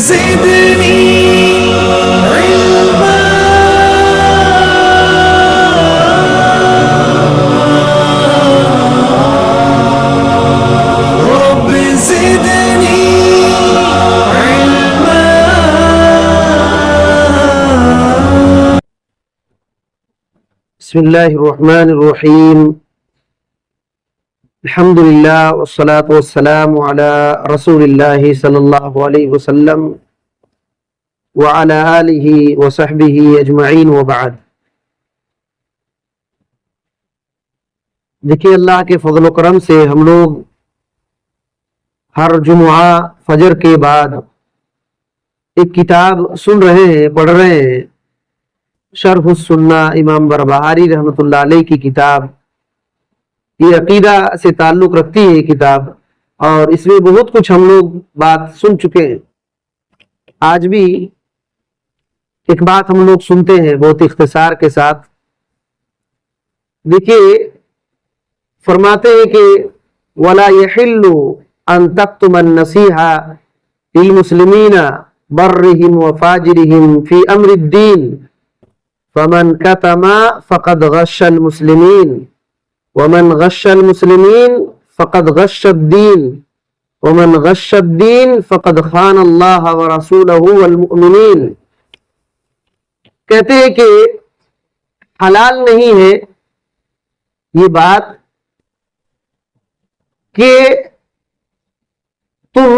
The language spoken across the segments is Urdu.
زدني علما رب زدني علما. بسم الله الرحمن الرحيم. الحمد لله والصلاة والسلام على رسول الله صلی اللہ علیہ وسلم وعلى آلہ وصحبہ اجمعین وبعد. دیکھیے، اللہ کے فضل و کرم سے ہم لوگ ہر جمعہ فجر کے بعد ایک کتاب سن رہے ہیں، پڑھ رہے ہیں، شرح السنہ امام بربہاری رحمۃ اللہ علیہ کی کتاب. یہ عقیدہ سے تعلق رکھتی ہے یہ کتاب، اور اس میں بہت کچھ ہم لوگ بات سن چکے ہیں. آج بھی ایک بات ہم لوگ سنتے ہیں بہت اختصار کے ساتھ. دیکھیے، فرماتے ہیں کہ وَلَا يَحِلُّ أَن تَكْتُمَ النَّصِيحَةَ لِلْمُسْلِمِينَ بَرِّهِمْ وَفَاجِرِهِمْ فِي أَمْرِ الدِّينِ فَمَنْ كَتَمَ فَقَدْ غَشَّ الْمُسْلِمِينَ ومن غش المسلمین فقد غش الدین ومن غش الدین فقد خان اللہ ورسولہ والمؤمنین. کہتے ہیں کہ حلال نہیں ہے یہ بات کہ تم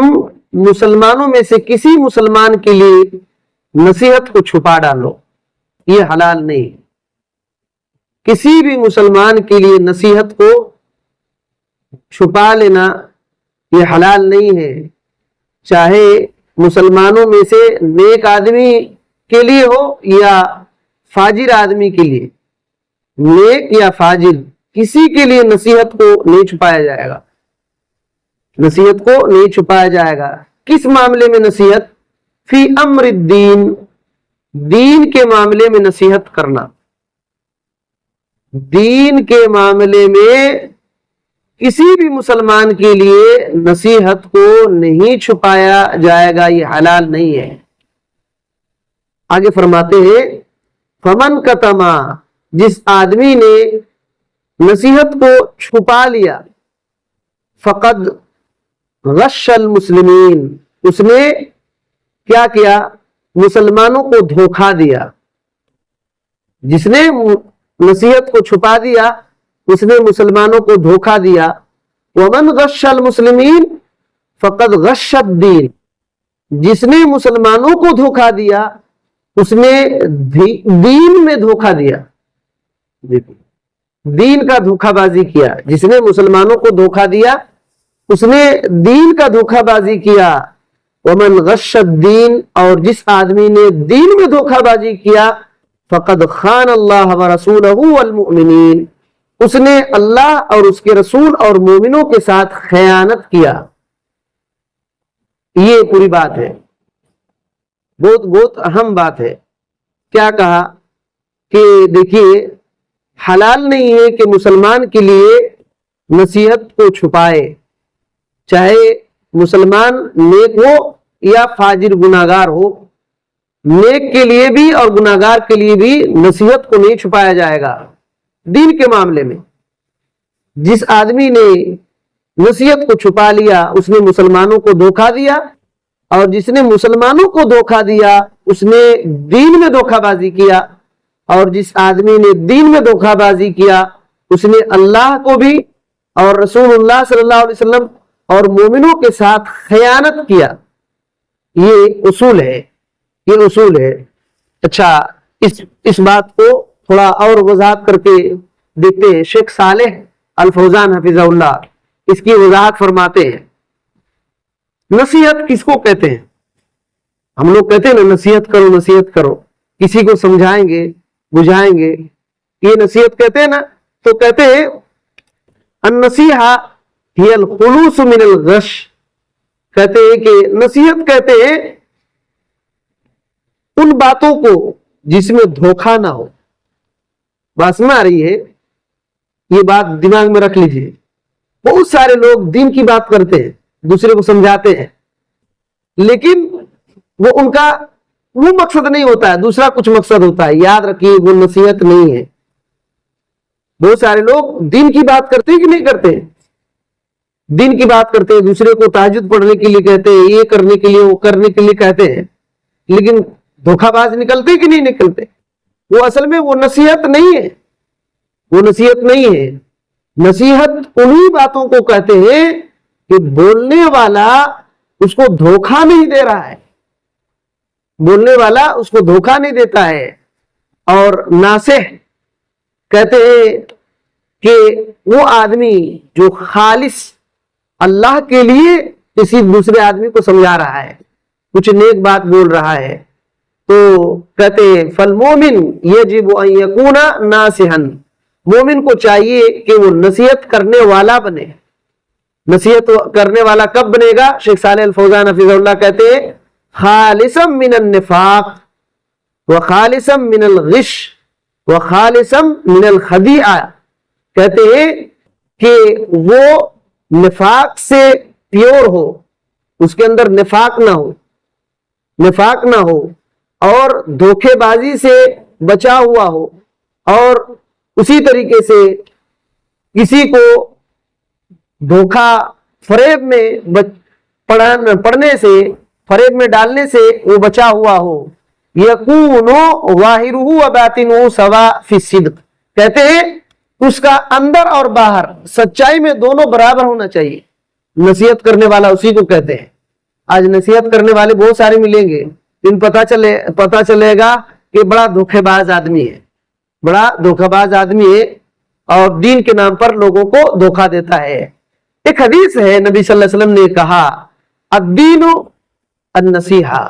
مسلمانوں میں سے کسی مسلمان کے لیے نصیحت کو چھپا ڈالو. یہ حلال نہیں. کسی بھی مسلمان کے لیے نصیحت کو چھپا لینا یہ حلال نہیں ہے، چاہے مسلمانوں میں سے نیک آدمی کے لیے ہو یا فاجر آدمی کے لیے. نیک یا فاجر کسی کے لیے نصیحت کو نہیں چھپایا جائے گا. نصیحت کو نہیں چھپایا جائے گا. کس معاملے میں نصیحت؟ فی امر الدین، دین کے معاملے میں نصیحت کرنا. دین کے معاملے میں کسی بھی مسلمان کے لیے نصیحت کو نہیں چھپایا جائے گا، یہ حلال نہیں ہے. آگے فرماتے ہیں فمن کتما، جس آدمی نے نصیحت کو چھپا لیا، فقد غش المسلمین، اس نے کیا کیا؟ مسلمانوں کو دھوکا دیا. جس نے نصیحت کو چھپا دیا اس نے مسلمانوں کو دھوکا دیا. ومن غش المسلمین فقد غش الدین، جس نے مسلمانوں کو دھوکا دیا اس نے دین میں دھوکا دیا، دین کا دھوکا بازی کیا. جس نے مسلمانوں کو دھوکا دیا اس نے دین کا دھوکا بازی کیا. ومن غش الدین، اور جس آدمی نے دین میں دھوکا بازی کیا، فقد خان اللہ ورسولہ والمؤمنین، اس نے اللہ اور اس کے رسول اور مومنوں کے ساتھ خیانت کیا. یہ پوری بات ہے، بہت بہت اہم بات ہے. کیا کہا کہ دیکھیے، حلال نہیں ہے کہ مسلمان کے لیے نصیحت کو چھپائے، چاہے مسلمان نیک ہو یا فاجر گناہگار ہو. نیک کے لیے بھی اور گناہگار کے لیے بھی نصیحت کو نہیں چھپایا جائے گا. دین کے معاملے میں جس آدمی نے نصیحت کو چھپا لیا اس نے مسلمانوں کو دھوکا دیا، اور جس نے مسلمانوں کو دھوکا دیا اس نے دین میں دھوکا بازی کیا. اور جس آدمی نے دین میں دھوکا بازی کیا اس نے اللہ کو بھی اور رسول اللہ صلی اللہ علیہ وسلم اور مومنوں کے ساتھ خیانت کیا. یہ اصول ہے، یہ اصول ہے. اچھا، اس بات کو تھوڑا اور وضاحت کر کے دیکھتے ہیں. شیخ صالح الفوزان حفظہ اللہ اس کی وضاحت فرماتے ہیں. نصیحت کس کو کہتے ہیں؟ ہم لوگ کہتے ہیں نا نصیحت کرو، نصیحت کرو، کسی کو سمجھائیں گے، بجھائیں گے، یہ نصیحت کہتے ہیں نا. تو کہتے ہیں النصیحہ ہی الخلوص من الغش، کہتے ہیں کہ نصیحت کہتے ہیں ان باتوں کو جس میں دھوکا نہ ہو. بات سمجھ آ رہی ہے؟ یہ بات دماغ میں رکھ لیجئے. بہت سارے لوگ دین کی بات کرتے ہیں، دوسرے کو سمجھاتے ہیں، لیکن وہ ان کا وہ مقصد نہیں ہوتا ہے, دوسرا کچھ مقصد ہوتا ہے. یاد رکھیے وہ نصیحت نہیں ہے. بہت سارے لوگ دین کی بات کرتے ہیں کہ نہیں کرتے, دین کی بات کرتے ہیں, دوسرے کو تہجد پڑھنے کے لیے کہتے ہیں, یہ کرنے کے لیے وہ کرنے کے لیے کہتے ہیں, لیکن دھوکہ باز نکلتے کہ نہیں نکلتے. وہ اصل میں وہ نصیحت نہیں ہے, وہ نصیحت نہیں ہے. نصیحت انہی باتوں کو کہتے ہیں کہ بولنے والا اس کو دھوکہ نہیں دے رہا ہے, بولنے والا اس کو دھوکہ نہیں دیتا ہے. اور ناصح کہتے ہیں کہ وہ آدمی جو خالص اللہ کے لیے کسی دوسرے آدمی کو سمجھا رہا ہے, کچھ نیک بات بول رہا ہے, تو کہتے ہیں فالمومن یجب ان یکون ناصحا, مومن کو چاہیے کہ وہ نصیحت کرنے والا بنے. نصیحت کرنے والا کب بنے گا؟ شیخ صالح الفوزان حفظہ اللہ کہتے ہیں خالصا من النفاق وخالصا من الغش وخالصا من الخدیعہ. کہتے ہیں کہ وہ نفاق سے پیور ہو, اس کے اندر نفاق نہ ہو, نفاق نہ ہو, اور دھوکے بازی سے بچا ہوا ہو, اور اسی طریقے سے کسی کو دھوکا فریب میں پڑھنے سے, فریب میں ڈالنے سے وہ بچا ہوا ہو. یکون ظاہرہ و باطنہ سوا فی الصدق. کہتے ہیں اس کا اندر اور باہر سچائی میں دونوں برابر ہونا چاہیے. نصیحت کرنے والا اسی کو کہتے ہیں. آج نصیحت کرنے والے بہت سارے ملیں گے, ان پتا چلے گا کہ بڑا دھوکے باز آدمی ہے, بڑا دھوکہ باز آدمی ہے, اور دین کے نام پر لوگوں کو دھوکہ دیتا ہے. ایک حدیث ہے, نبی صلی اللہ علیہ وسلم نے کہا الدین النصیحہ,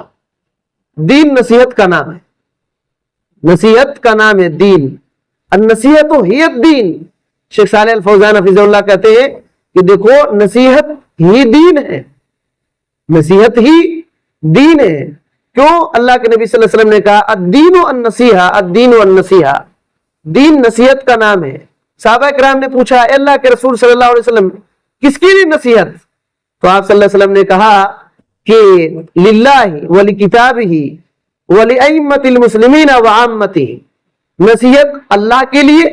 دین نصیحت کا نام ہے, نصیحت کا نام ہے دین. النصیحت ہی الدین. شیخ صالح الفوزان حفظہ اللہ کہتے ہیں کہ دیکھو نصیحت ہی دین ہے, نصیحت ہی دین ہے. کیوں؟ اللہ کے نبی صلی اللہ علیہ وسلم نے کہا الدین النصیحہ, الدین النصیحہ, دین نصیحت کا نام ہے. صحابہ کرام نے پوچھا اے اللہ کے رسول صلی اللہ علیہ وسلم کس کے لیے نصیحت؟ تو آپ صلی اللہ علیہ وسلم نے کہا کہ للہ ولکتابہ ولائمۃ المسلمین وعامتہ. نصیحت اللہ کے لیے,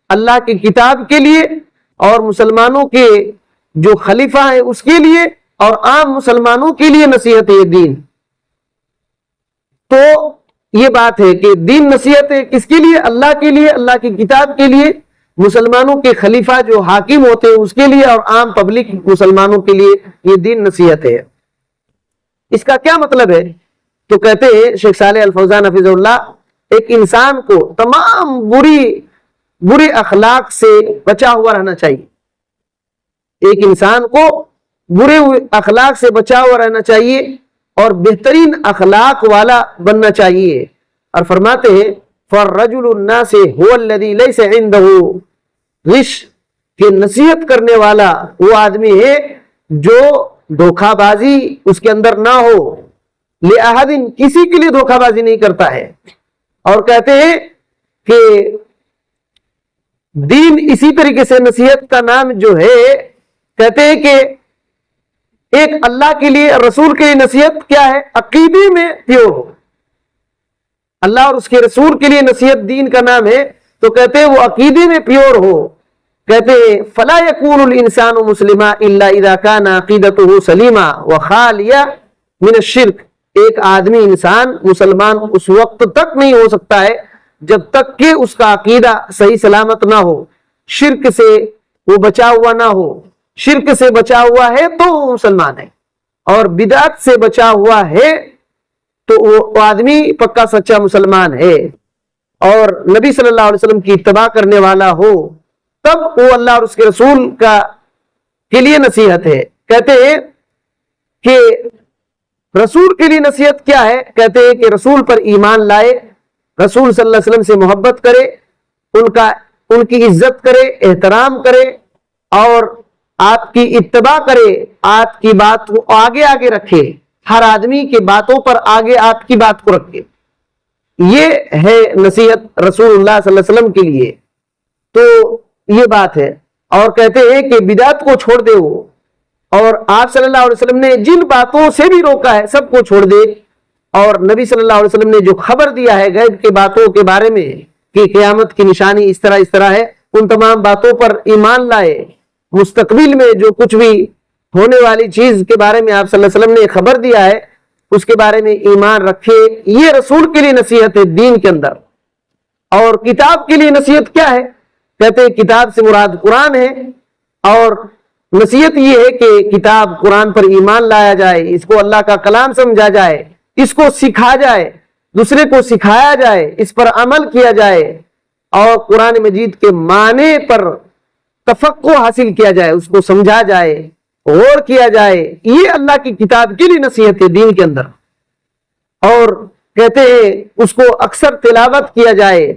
اللہ کی کتاب کے لیے, اور مسلمانوں کے جو خلیفہ ہیں اس کے لیے, اور عام مسلمانوں کے لیے نصیحت ہے دین. تو یہ بات ہے کہ دین نصیحت ہے کس کے لیے؟ اللہ کے لیے, اللہ کی کتاب کے لیے, مسلمانوں کے خلیفہ جو حاکم ہوتے ہیں اس کے لیے, اور عام پبلک مسلمانوں کے لیے یہ دین نصیحت ہے. اس کا کیا مطلب ہے؟ تو کہتے ہیں شیخ صالح الفوزان حفظہ اللہ, ایک انسان کو تمام بری اخلاق سے بچا ہوا رہنا چاہیے. ایک انسان کو برے اخلاق سے بچا ہوا رہنا چاہیے اور بہترین اخلاق والا بننا چاہیے. اور فرماتے ہیں فالرجل الناس هو الذي ليس عنده غش, کہ نصیحت کرنے والا وہ آدمی ہے جو دھوکہ بازی اس کے اندر نہ ہو. لأحد, کسی کے لیے دھوکہ بازی نہیں کرتا ہے. اور کہتے ہیں کہ دین اسی طریقے سے نصیحت کا نام جو ہے, کہتے ہیں کہ ایک اللہ کے لیے, رسول کے لیے نصیحت کیا ہے؟ عقیدے میں پیور ہو. اللہ اور اس کے رسول کے لیے نصیحت دین کا نام ہے, تو کہتے ہیں وہ عقیدے میں پیور ہو. کہتے ہیں فلا یکون الانسان مسلما الا اذا کان عقیدته سلیما وخالیا من الشرک. ایک آدمی انسان مسلمان اس وقت تک نہیں ہو سکتا ہے جب تک کہ اس کا عقیدہ صحیح سلامت نہ ہو, شرک سے وہ بچا ہوا نہ ہو. شرک سے بچا ہوا ہے تو وہ مسلمان ہے, اور بدعت سے بچا ہوا ہے تو وہ آدمی پکا سچا مسلمان ہے. اور نبی صلی اللہ علیہ وسلم کی اتباع کرنے والا ہو, تب وہ اللہ اور اس کے رسول کے لیے نصیحت ہے. کہتے ہیں کہ رسول کے لیے نصیحت کیا ہے؟ کہتے ہیں کہ رسول پر ایمان لائے, رسول صلی اللہ علیہ وسلم سے محبت کرے, ان کی عزت کرے, احترام کرے, اور آپ کی اتباع کرے, آپ کی بات کو آگے رکھے, ہر آدمی کے باتوں پر آگے آپ کی بات کو رکھے. یہ ہے نصیحت رسول اللہ صلی اللہ علیہ وسلم کے لیے. تو یہ بات ہے. اور کہتے ہیں کہ بدعت کو چھوڑ دے وہ, اور آپ صلی اللہ علیہ وسلم نے جن باتوں سے بھی روکا ہے سب کو چھوڑ دے. اور نبی صلی اللہ علیہ وسلم نے جو خبر دیا ہے غیب کے باتوں کے بارے میں کہ قیامت کی نشانی اس طرح ہے، ان تمام باتوں پر ایمان لائے، مستقبل میں جو کچھ بھی ہونے والی چیز کے بارے میں آپ صلی اللہ علیہ وسلم نے خبر دیا ہے اس کے بارے میں ایمان رکھے۔ یہ رسول کے لیے نصیحت ہے دین کے اندر۔ اور کتاب کے لیے نصیحت کیا ہے؟ کہتے ہیں کتاب سے مراد قرآن ہے، اور نصیحت یہ ہے کہ کتاب قرآن پر ایمان لایا جائے، اس کو اللہ کا کلام سمجھا جائے، اس کو سکھا جائے، دوسرے کو سکھایا جائے، اس پر عمل کیا جائے، اور قرآن مجید کے معنی پر تفقہ حاصل کیا جائے، اس کو سمجھا جائے، غور کیا جائے۔ یہ اللہ کی کتاب کے لیے نصیحت ہے دین کے اندر۔ اور کہتے ہیں اس کو اکثر تلاوت کیا جائے،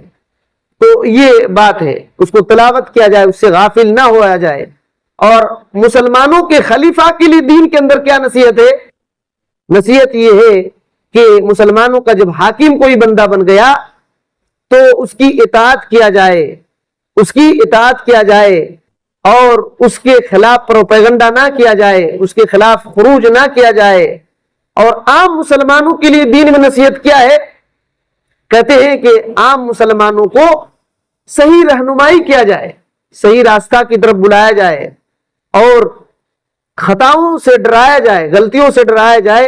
تو یہ بات ہے، اس کو تلاوت کیا جائے، اس سے غافل نہ ہوا جائے۔ اور مسلمانوں کے خلیفہ کے لیے دین کے اندر کیا نصیحت ہے؟ نصیحت یہ ہے کہ مسلمانوں کا جب حاکم کوئی بندہ بن گیا تو اس کی اطاعت کیا جائے، اس کی اطاعت کیا جائے، اور اس کے خلاف پروپیگنڈا نہ کیا جائے، اس کے خلاف خروج نہ کیا جائے۔ اور عام مسلمانوں کے لیے دین میں نصیحت کیا ہے؟ کہتے ہیں کہ عام مسلمانوں کو صحیح رہنمائی کیا جائے، صحیح راستہ کی طرف بلایا جائے، اور خطاؤں سے ڈرایا جائے، غلطیوں سے ڈرایا جائے،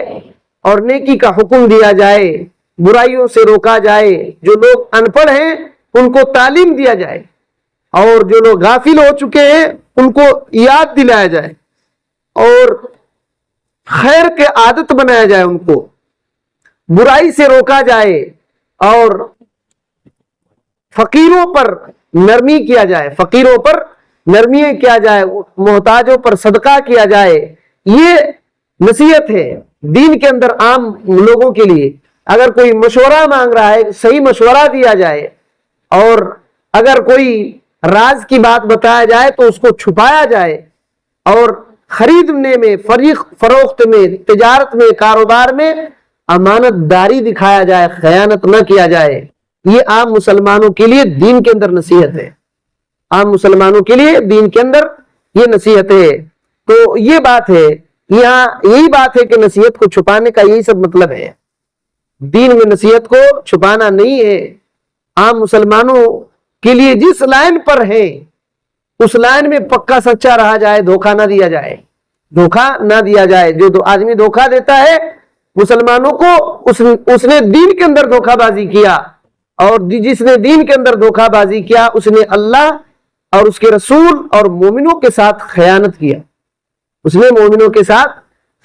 اور نیکی کا حکم دیا جائے، برائیوں سے روکا جائے۔ جو لوگ ان پڑھ ہیں ان کو تعلیم دیا جائے، اور جو لوگ غافل ہو چکے ہیں ان کو یاد دلایا جائے، اور خیر کے عادت بنایا جائے، ان کو برائی سے روکا جائے، اور فقیروں پر نرمی کیا جائے، فقیروں پر نرمی کیا جائے، محتاجوں پر صدقہ کیا جائے۔ یہ نصیحت ہے دین کے اندر عام لوگوں کے لیے۔ اگر کوئی مشورہ مانگ رہا ہے صحیح مشورہ دیا جائے، اور اگر کوئی راز کی بات بتایا جائے تو اس کو چھپایا جائے، اور خریدنے میں، فروخت میں، تجارت میں، کاروبار میں امانت داری دکھایا جائے، خیانت نہ کیا جائے۔ یہ عام مسلمانوں کے لیے دین کے اندر نصیحت ہے، عام مسلمانوں کے لیے دین کے اندر یہ نصیحت ہے۔ تو یہ بات ہے، یہاں یہی بات ہے کہ نصیحت کو چھپانے کا یہی سب مطلب ہے۔ دین میں نصیحت کو چھپانا نہیں ہے۔ عام مسلمانوں کے لیے جس لائن پر ہے اس لائن میں پکا سچا رہا جائے، دھوکہ نہ دیا جائے، دھوکہ نہ دیا جائے۔ جو آدمی دھوکہ دیتا ہے مسلمانوں کو، اس نے دین کے اندر دھوکہ بازی کیا، اور جس نے دین کے اندر دھوکہ بازی کیا اس نے اللہ اور اس کے رسول اور مومنوں کے ساتھ خیانت کیا، اس نے مومنوں کے ساتھ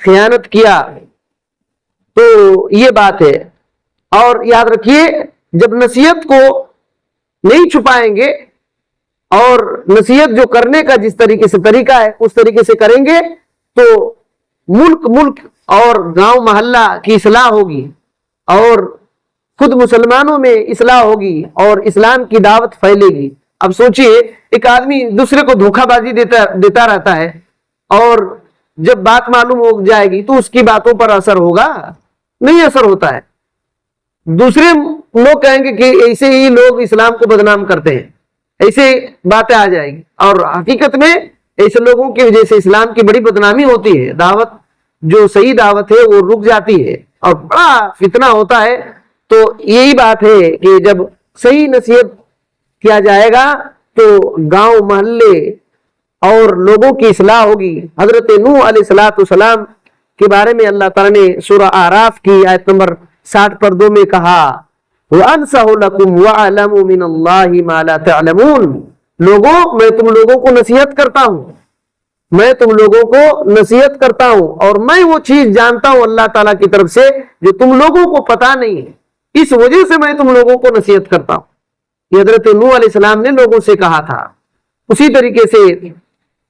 خیانت کیا۔ تو یہ بات ہے۔ اور یاد رکھیے جب نصیحت کو نہیں چھپائیں گے، اور نصیحت جو کرنے کا جس طریقے سے طریقہ ہے اس طریقے سے کریں گے، تو ملک اور گاؤں محلہ کی اصلاح ہوگی، اور خود مسلمانوں میں اصلاح ہوگی، اور اسلام کی دعوت پھیلے گی۔ اب سوچئے ایک آدمی دوسرے کو دھوکہ بازی دیتا رہتا ہے، اور جب بات معلوم ہو جائے گی تو اس کی باتوں پر اثر ہوگا؟ نہیں اثر ہوتا ہے۔ دوسرے لوگ کہیں گے کہ ایسے ہی لوگ اسلام کو بدنام کرتے ہیں، ایسے باتیں آ جائیں گی، اور حقیقت میں ایسے لوگوں کی وجہ سے اسلام کی بڑی بدنامی ہوتی ہے، دعوت جو صحیح دعوت ہے وہ رک جاتی ہے، اور بڑا فتنہ ہوتا ہے۔ تو یہی بات ہے کہ جب صحیح نصیحت کیا جائے گا تو گاؤں محلے اور لوگوں کی اصلاح ہوگی۔ حضرت نوح علیہ السلام کے بارے میں اللہ تعالیٰ نے سورہ اعراف کی آیت نمبر 60 پر 2 میں کہا، وَأَنْصَحُ لَكُمْ وَأَعْلَمُ مِنَ اللَّهِ مَا لَا تَعْلَمُونَ۔ لوگوں میں تم لوگوں کو نصیحت کرتا ہوں، میں تم لوگوں کو نصیحت کرتا ہوں، اور میں وہ چیز جانتا ہوں اللہ تعالیٰ کی طرف سے جو تم لوگوں کو پتا نہیں ہے، اس وجہ سے میں تم لوگوں کو نصیحت کرتا ہوں۔ یہ حضرت نوح علیہ السلام نے لوگوں سے کہا تھا۔ اسی طریقے سے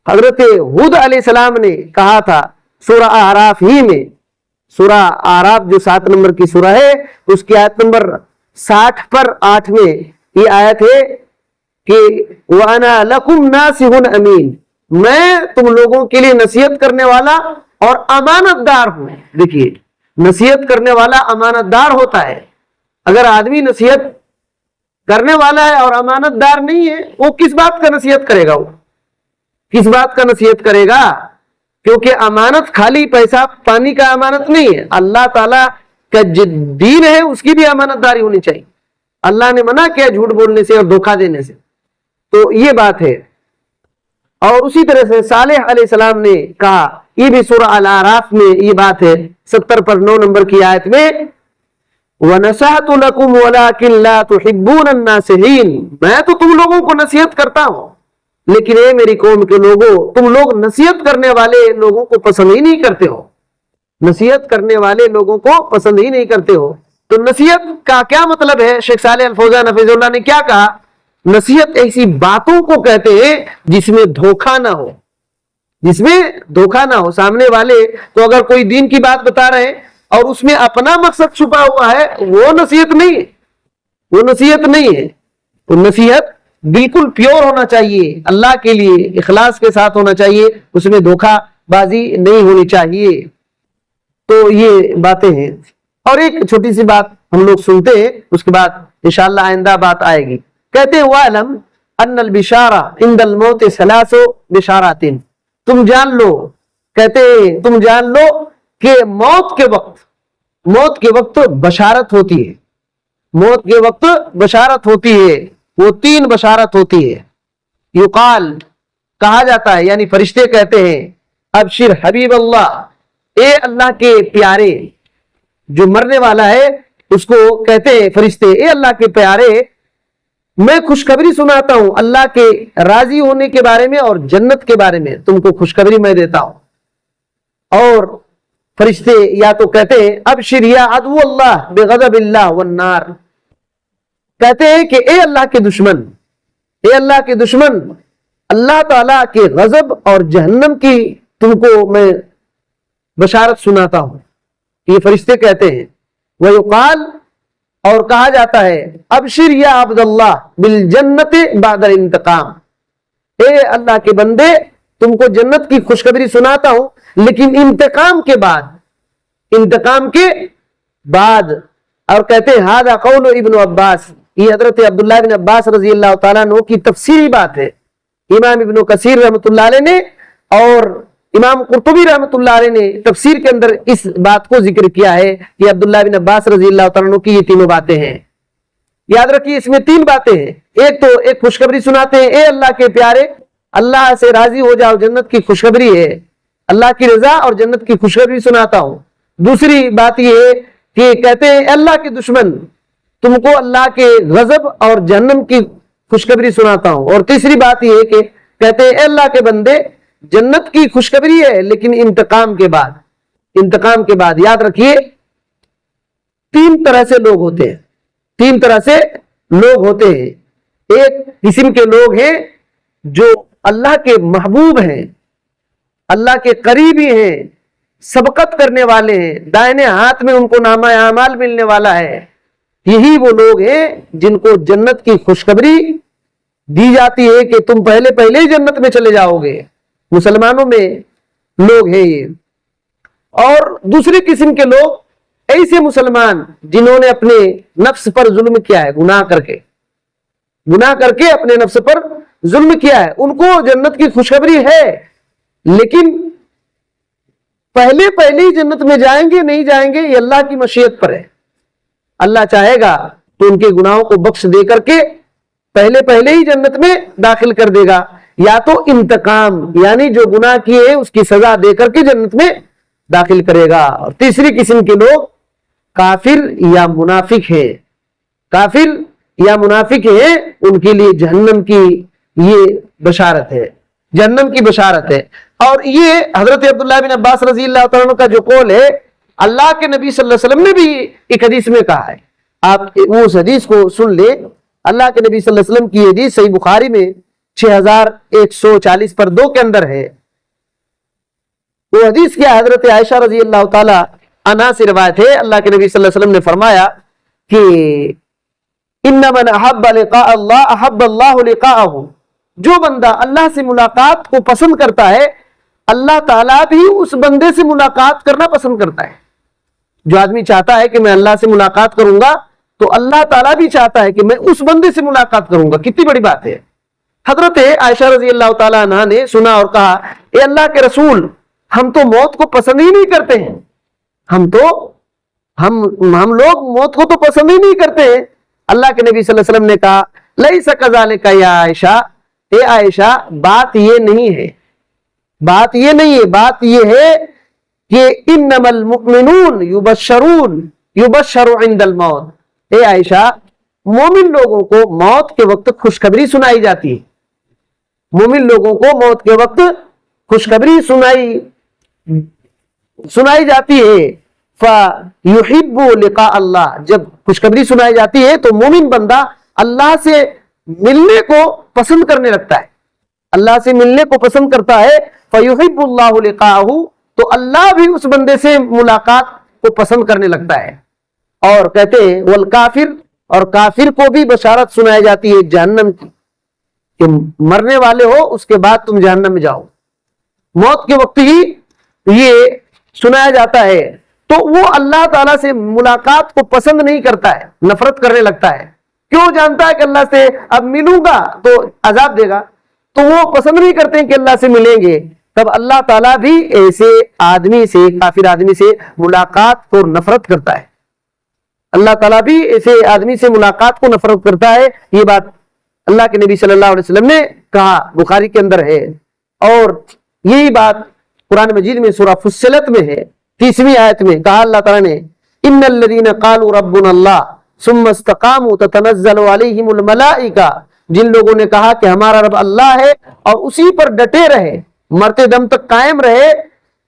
حضرت ہود علیہ السلام نے کہا تھا سورہ اعراف ہی میں، سورہ اعراف جو 7 نمبر کی سورہ ہے اس کی آیت نمبر 60 پر 8 میں یہ آیت ہے کہ وَأَنَا لَكُمْ نَاصِحٌ أَمِينٌ، میں تم لوگوں کے لیے نصیحت کرنے والا اور امانت دار ہوں۔ دیکھیے نصیحت کرنے والا امانت دار ہوتا ہے۔ اگر آدمی نصیحت کرنے والا ہے اور امانت دار نہیں ہے، وہ کس بات کا نصیحت کرے گا؟ وہ کس بات کا نصیحت کرے گا؟ کیونکہ امانت خالی پیسہ پانی کا امانت نہیں ہے۔ اللہ تعالیٰ کہ جو دین ہے اس کی بھی امانت داری ہونی چاہیے. اللہ نے منع کیا جھوٹ بولنے سے اور دھوکہ دینے سے. تو یہ بات ہے. اور اسی طرح سے صالح علیہ السلام نے کہا, یہ بھی سورہ الاعراف میں یہ بات ہے 70 پر 9 نمبر کی آیت میں, وَنَصَحْتُ لَكُمْ وَلَكِنْ لَا تُحِبُّونَ النَّاصِحِينَ, میں تو تم لوگوں کو نصیحت کرتا ہوں لیکن اے میری قوم کے لوگوں, تم لوگ نصیحت کرنے والے لوگوں کو پسند ہی نہیں کرتے ہو. نصیحت کرنے والے لوگوں کو پسند ہی نہیں کرتے ہو. تو نصیحت کا کیا مطلب ہے؟ شیخ صالح الفوزان حفظہ اللہ نے کیا کہا, نصیحت ایسی باتوں کو کہتے ہیں جس میں دھوکہ نہ ہو, جس میں دھوکہ نہ ہو. سامنے والے تو اگر کوئی دین کی بات بتا رہے ہیں اور اس میں اپنا مقصد چھپا ہوا ہے, وہ نصیحت نہیں ہے, وہ نصیحت نہیں ہے. تو نصیحت بالکل پیور ہونا چاہیے, اللہ کے لیے اخلاص کے ساتھ ہونا چاہیے, اس میں دھوکہ بازی نہیں ہونی چاہیے. تو یہ باتیں ہیں. اور ایک چھوٹی سی بات ہم لوگ سنتے ہیں, اس کے بعد انشاءاللہ آئندہ بات آئے گی. کہتے ہیں وَعْلَمْ أَنَّ الْبِشَارَ عِنْدَ الْمَوْتِ ثَلَاثُ بِشَارَاتٍ, تم جان لو, کہتے ہیں تم جان لو کہ موت کے وقت بشارت ہوتی ہے. موت کے وقت بشارت ہوتی ہے, وہ 3 بشارت ہوتی ہے. یقال, کہا جاتا ہے, یعنی فرشتے کہتے ہیں, ابشر حبیب اللہ, اے اللہ کے پیارے. جو مرنے والا ہے اس کو کہتے ہیں فرشتے, اے اللہ کے پیارے, میں خوشخبری سناتا ہوں اللہ کے راضی ہونے کے بارے میں اور جنت کے بارے میں, تم کو خوشخبری میں دیتا ہوں. اور فرشتے یا تو کہتے ہیں ابشر یا عدو اللہ بغضب اللہ والنار, کہتے ہیں کہ اے اللہ کے دشمن, اے اللہ کے دشمن, اللہ تعالیٰ کے غضب اور جہنم کی تم کو میں بشارت سناتا ہوں. یہ فرشتے کہتے ہیں. وَيُقَال, اور کہا جاتا ہے ابشر یا عبد اللہ بالجنت بعد الانتقام, اے اللہ کے بندے, تم کو جنت کی خوشخبری سناتا ہوں لیکن انتقام کے بعد, انتقام کے بعد. اور کہتے ہیں ھذا قول ابن عباس, یہ حضرت عبداللہ بن عباس رضی اللہ تعالیٰ عنہ کی تفسیری بات ہے. امام ابن کثیر رحمۃ اللہ علیہ نے اور امام قرطبی رحمۃ اللہ علیہ نے تفسیر کے اندر اس بات کو ذکر کیا ہے کہ عبداللہ بن عباس رضی اللہ تعالیٰ عنہ کی یہ 3 باتیں ہیں. یاد رکھیے اس میں 3 باتیں ہیں. ایک تو ایک خوشخبری سناتے ہیں, اے اللہ کے پیارے, اللہ سے راضی ہو جاؤ, جنت کی خوشخبری ہے, اللہ کی رضا اور جنت کی خوشخبری سناتا ہوں. دوسری بات یہ ہے کہ کہتے ہیں اے اللہ کے دشمن, تم کو اللہ کے غضب اور جہنم کی خوشخبری سناتا ہوں. اور تیسری بات یہ ہے کہ کہتے ہیں اے اللہ کے بندے, جنت کی خوشخبری ہے لیکن انتقام کے بعد, انتقام کے بعد. یاد رکھیے 3 طرح سے لوگ ہوتے ہیں, 3 طرح سے لوگ ہوتے ہیں. ایک قسم کے لوگ ہیں جو اللہ کے محبوب ہیں, اللہ کے قریبی ہیں, سبقت کرنے والے ہیں, دائنے ہاتھ میں ان کو نامہ اعمال ملنے والا ہے. یہی وہ لوگ ہیں جن کو جنت کی خوشخبری دی جاتی ہے کہ تم پہلے ہی جنت میں چلے جاؤ گے. مسلمانوں میں لوگ ہیں یہ. اور دوسری قسم کے لوگ ایسے مسلمان جنہوں نے اپنے نفس پر ظلم کیا ہے, گناہ کر کے اپنے نفس پر ظلم کیا ہے, ان کو جنت کی خوشخبری ہے لیکن پہلے ہی جنت میں جائیں گے نہیں جائیں گے یہ اللہ کی مشیت پر ہے. اللہ چاہے گا تو ان کے گناہوں کو بخش دے کر کے پہلے ہی جنت میں داخل کر دے گا, یا تو انتقام یعنی جو گناہ کیے ہیں اس کی سزا دے کر کے جنت میں داخل کرے گا. اور تیسری قسم کے لوگ کافر یا منافق ہیں, کافر یا منافق ہیں, ان کے لیے جہنم کی یہ بشارت ہے, جہنم کی بشارت ہے. اور یہ حضرت عبداللہ بن عباس رضی اللہ تعالیٰ عنہ کا جو قول ہے, اللہ کے نبی صلی اللہ علیہ وسلم نے بھی ایک حدیث میں کہا ہے. آپ اس حدیث کو سن لیں. اللہ کے نبی صلی اللہ علیہ وسلم کی حدیث صحیح بخاری میں 6140 پر 2 کے اندر ہے. وہ حدیث کیا حضرت عائشہ رضی اللہ تعالی عنہا سے روایت ہے. اللہ کے نبی صلی اللہ علیہ وسلم نے فرمایا کہ ان من احب لقاء اللہ احب اللہ لقاءہ, جو بندہ اللہ سے ملاقات کو پسند کرتا ہے اللہ تعالیٰ بھی اس بندے سے ملاقات کرنا پسند کرتا ہے. جو آدمی چاہتا ہے کہ میں اللہ سے ملاقات کروں گا تو اللہ تعالیٰ بھی چاہتا ہے کہ میں اس بندے سے ملاقات کروں گا. کتنی بڑی بات ہے. حضرت عائشہ رضی اللہ تعالیٰ عنہ نے سنا اور کہا اے اللہ کے رسول, ہم تو موت کو پسند ہی نہیں کرتے ہیں, ہم لوگ موت کو تو پسند ہی نہیں کرتے ہیں. اللہ کے نبی صلی اللہ علیہ وسلم نے کہا لیس کذالک یا عائشہ، اے عائشہ بات یہ نہیں ہے، بات یہ نہیں ہے، بات یہ ہے کہ انما المؤمنون یبشر عند الموت. اے عائشہ مومن لوگوں کو موت کے وقت خوشخبری سنائی جاتی ہے، مومن لوگوں کو موت کے وقت خوشخبری سنائی جاتی ہے. فَيُحِبُّ لِقَاءَ اللَّهِ، جب خوشخبری سنائی جاتی ہے تو مومن بندہ اللہ سے ملنے کو پسند کرنے لگتا ہے، اللہ سے ملنے کو پسند کرتا ہے. فَيُحِبُّ اللَّهُ لِقَاءَهُ، تو اللہ بھی اس بندے سے ملاقات کو پسند کرنے لگتا ہے. اور کہتے ہیں والکافر، اور کافر کو بھی بشارت سنائی جاتی ہے جہنم کی، کہ مرنے والے ہو اس کے بعد تم جہنم میں جاؤ. موت کے وقت ہی یہ سنایا جاتا ہے. تو وہ اللہ تعالیٰ سے ملاقات کو پسند نہیں کرتا ہے، نفرت کرنے لگتا ہے. کیوں؟ جانتا ہے کہ اللہ سے اب ملوں گا تو عذاب دے گا، تو وہ پسند نہیں کرتے ہیں کہ اللہ سے ملیں گے. تب اللہ تعالیٰ بھی ایسے آدمی سے، کافر آدمی سے ملاقات کو نفرت کرتا ہے. اللہ تعالیٰ بھی ایسے آدمی سے ملاقات کو نفرت کرتا ہے. یہ بات اللہ کے نبی صلی اللہ علیہ وسلم نے کہا، بخاری کے اندر ہے. اور یہی بات قرآن مجید میں سورہ فصلت میں ہے، 30ویں آیت میں کہا اللہ تعالیٰ نے ان الذین قالوا ربنا اللہ ثم استقاموا تتنزل علیہم الملائکہ، جن لوگوں نے کہا کہ ہمارا رب اللہ ہے اور اسی پر ڈٹے رہے، مرتے دم تک قائم رہے،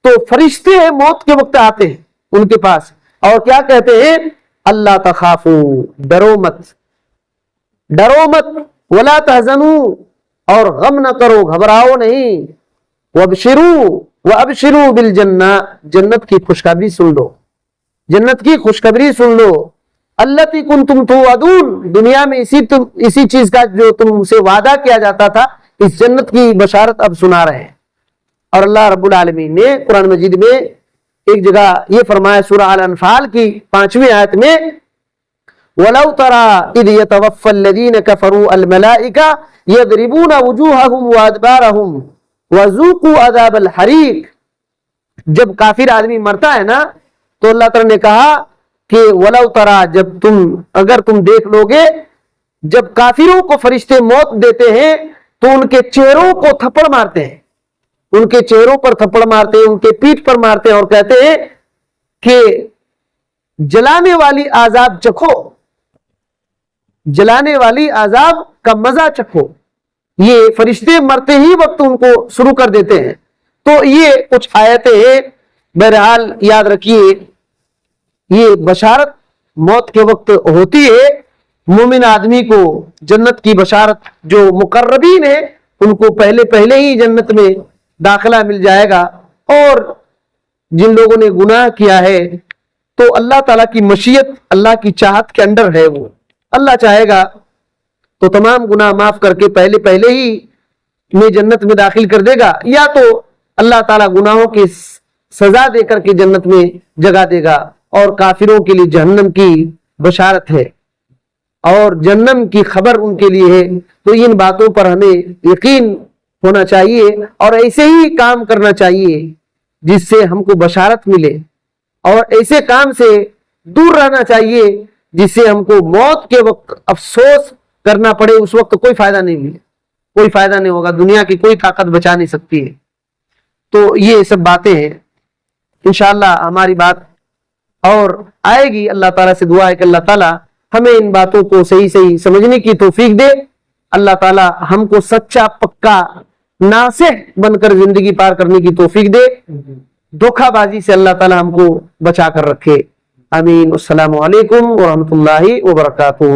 تو فرشتے موت کے وقت آتے ہیں ان کے پاس اور کیا کہتے ہیں؟ اللہ تخافوا، ڈرو مت، ڈرو مت، ولا تحزنوا، اور غم نہ کرو، گھبراؤ نہیں، وابشروا بالجنہ، جنت کی خوشخبری سن لو، جنت کی خوشخبری سن لو. التی کنتم توعدون، دنیا میں اسی چیز کا جو تم سے وعدہ کیا جاتا تھا، اس جنت کی بشارت اب سنا رہے ہیں. اور اللہ رب العالمین نے قرآن مجید میں ایک جگہ یہ فرمایا سورہ الانفال کی 5ویں آیت میں وَلَوْ تَرَى إِذْ يَتَوَفَّى الَّذِينَ كَفَرُوا الْمَلَائِكَةَ يَضْرِبُونَ وُجُوهَهُمْ وَأَدْبَارَهُمْ وَذُوقُوا عَذَابَ الْحَرِيقِ. جب کافر آدمی مرتا ہے نا تو اللہ تعالیٰ نے کہا کہ وَلَوْ تَرَى، اگر تم دیکھ لو گے، جب کافروں کو فرشتے موت دیتے ہیں تو ان کے چہروں کو تھپڑ مارتے ہیں، ان کے چہروں پر تھپڑ مارتے ہیں، ان کے پیٹھ پر مارتے ہیں اور کہتے ہیں کہ جلانے والی عذاب چکھو، جلانے والی عذاب کا مزہ چکھو. یہ فرشتے مرتے ہی وقت ان کو شروع کر دیتے ہیں. تو یہ کچھ آیتیں ہیں. بہرحال یاد رکھیے یہ بشارت موت کے وقت ہوتی ہے. مومن آدمی کو جنت کی بشارت، جو مقربین ہیں ان کو پہلے ہی جنت میں داخلہ مل جائے گا. اور جن لوگوں نے گناہ کیا ہے تو اللہ تعالیٰ کی مشیت، اللہ کی چاہت کے انڈر ہے، وہ اللہ چاہے گا تو تمام گناہ معاف کر کے پہلے ہی میں جنت میں داخل کر دے گا، یا تو اللہ تعالیٰ گناہوں کی سزا دے کر کے جنت میں جگہ دے گا. اور کافروں کے لیے جہنم کی بشارت ہے اور جہنم کی خبر ان کے لیے ہے. تو ان باتوں پر ہمیں یقین ہونا چاہیے اور ایسے ہی کام کرنا چاہیے جس سے ہم کو بشارت ملے، اور ایسے کام سے دور رہنا چاہیے جس سے ہم کو موت کے وقت افسوس کرنا پڑے. اس وقت کوئی فائدہ نہیں ملے، کوئی فائدہ نہیں ہوگا، دنیا کی کوئی طاقت بچا نہیں سکتی ہے. تو یہ سب باتیں ہیں. انشاءاللہ ہماری بات اور آئے گی. اللہ تعالیٰ سے دعا ہے کہ اللہ تعالیٰ ہمیں ان باتوں کو صحیح سمجھنے کی توفیق دے. اللہ تعالیٰ ہم کو سچا پکا ناصح بن کر زندگی پار کرنے کی توفیق دے. دھوکہ بازی سے اللہ تعالیٰ ہم کو بچا کر رکھے. آمین. السلام علیکم ورحمۃ اللہ وبرکاتہ.